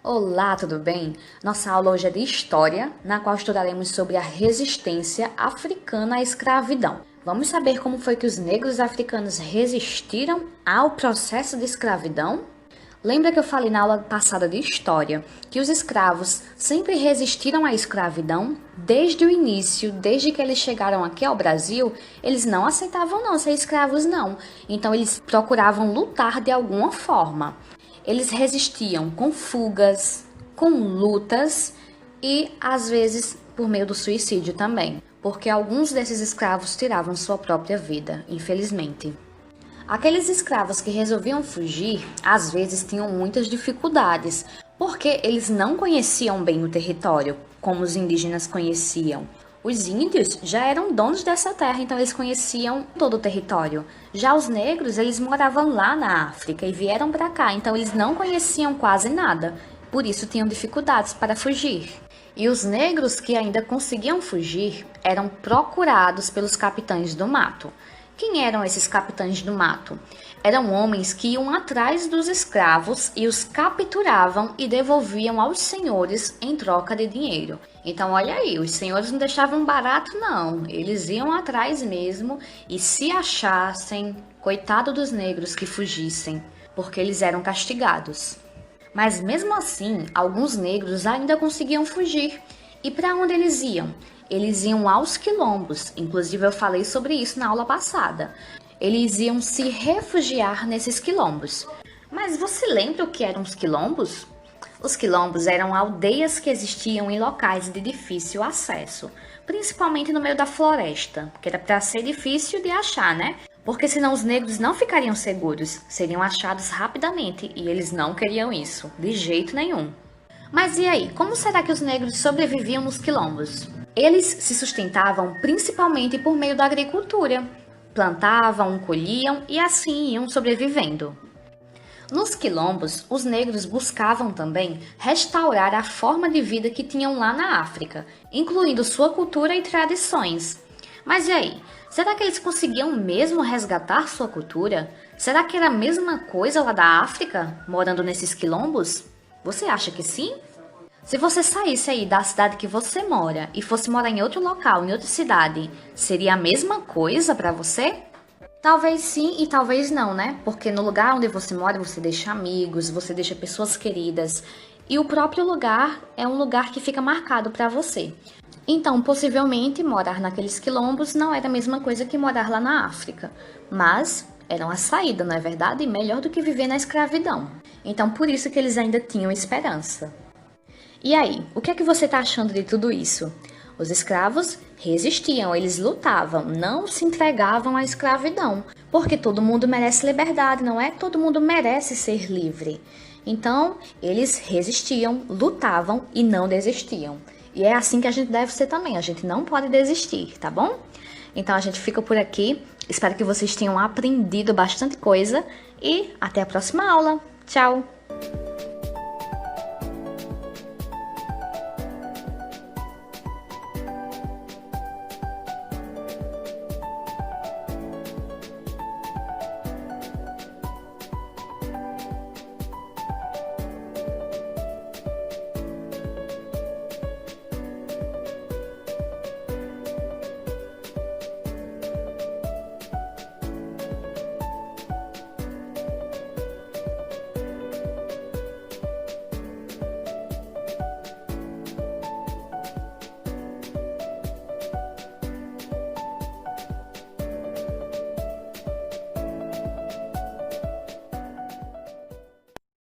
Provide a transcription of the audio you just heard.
Olá, tudo bem? Nossa aula hoje é de História, na qual estudaremos sobre a resistência africana à escravidão. Vamos saber como foi que os negros africanos resistiram ao processo de escravidão? Lembra que eu falei na aula passada de História que os escravos sempre resistiram à escravidão? Desde o início, desde que eles chegaram aqui ao Brasil, eles não aceitavam não ser escravos não. Então eles procuravam lutar de alguma forma. Eles resistiam com fugas, com lutas e, às vezes, por meio do suicídio também, porque alguns desses escravos tiravam sua própria vida, infelizmente. Aqueles escravos que resolviam fugir, às vezes tinham muitas dificuldades, porque eles não conheciam bem o território, como os indígenas conheciam. Os índios já eram donos dessa terra, então eles conheciam todo o território. Já os negros, eles moravam lá na África e vieram para cá, então eles não conheciam quase nada. Por isso tinham dificuldades para fugir. E os negros que ainda conseguiam fugir eram procurados pelos capitães do mato. Quem eram esses capitães do mato? Eram homens que iam atrás dos escravos e os capturavam e devolviam aos senhores em troca de dinheiro. Então, olha aí, os senhores não deixavam barato, não. Eles iam atrás mesmo e se achassem, coitado dos negros que fugissem, porque eles eram castigados. Mas mesmo assim, alguns negros ainda conseguiam fugir. E para onde eles iam? Eles iam aos quilombos, inclusive eu falei sobre isso na aula passada. Eles iam se refugiar nesses quilombos. Mas você lembra o que eram os quilombos? Os quilombos eram aldeias que existiam em locais de difícil acesso, principalmente no meio da floresta, que era para ser difícil de achar, né? Porque senão os negros não ficariam seguros, seriam achados rapidamente e eles não queriam isso, de jeito nenhum. Mas e aí, como será que os negros sobreviviam nos quilombos? Eles se sustentavam principalmente por meio da agricultura. Plantavam, colhiam e assim iam sobrevivendo. Nos quilombos, os negros buscavam também restaurar a forma de vida que tinham lá na África, incluindo sua cultura e tradições. Mas e aí? Será que eles conseguiam mesmo resgatar sua cultura? Será que era a mesma coisa lá da África, morando nesses quilombos? Você acha que sim? Se você saísse aí da cidade que você mora e fosse morar em outro local, em outra cidade, seria a mesma coisa para você? Talvez sim e talvez não, né? Porque no lugar onde você mora, você deixa amigos, você deixa pessoas queridas. E o próprio lugar é um lugar que fica marcado para você. Então, possivelmente, morar naqueles quilombos não era a mesma coisa que morar lá na África. Mas era uma saída, não é verdade? Melhor do que viver na escravidão. Então, por isso que eles ainda tinham esperança. E aí, o que é que você está achando de tudo isso? Os escravos resistiam, eles lutavam, não se entregavam à escravidão, porque todo mundo merece liberdade, não é? Todo mundo merece ser livre. Então, eles resistiam, lutavam e não desistiam. E é assim que a gente deve ser também, a gente não pode desistir, tá bom? Então, a gente fica por aqui, espero que vocês tenham aprendido bastante coisa e até a próxima aula. Tchau!